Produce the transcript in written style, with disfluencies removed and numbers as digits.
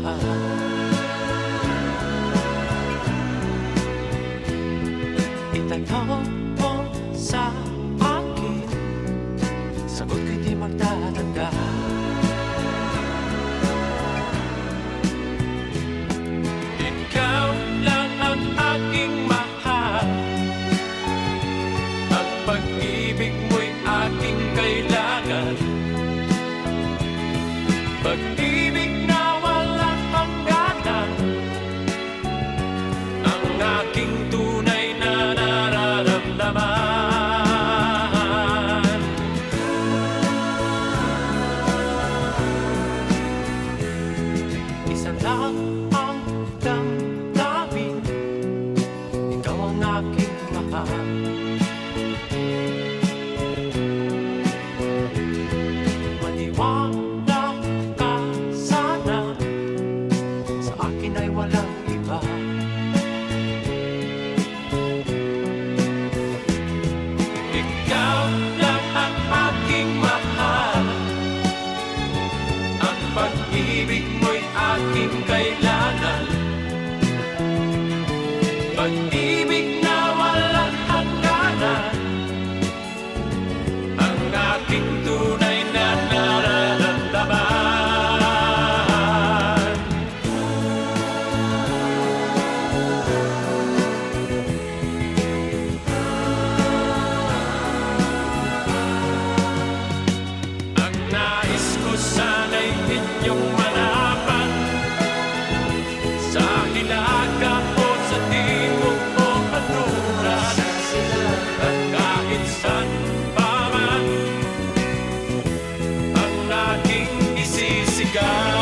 mahal. Itanong mo sa akin, sagot ko'y di magtatagal. Ikaw lang ang aking mahal, ang pag-ibig mo'y aking kailangan. Pag-ibig na walang hangganan, ang aking tunay na nararamdaman. Isa lang ang damdamin, ikaw ang aking mahal. Maniwala ka sana, sa akin ay walang iba. Ikaw lang ang aking mahal, ang pag-ibig mo'y aking kailangan. Pag-ibig na walang hangganan, ang aking tunay na nararamdaman. Ang nais ko sana'y inyong malaman, sa hilaga o sa timog o kanluran, at kahit saan pa man ang aking isisigaw.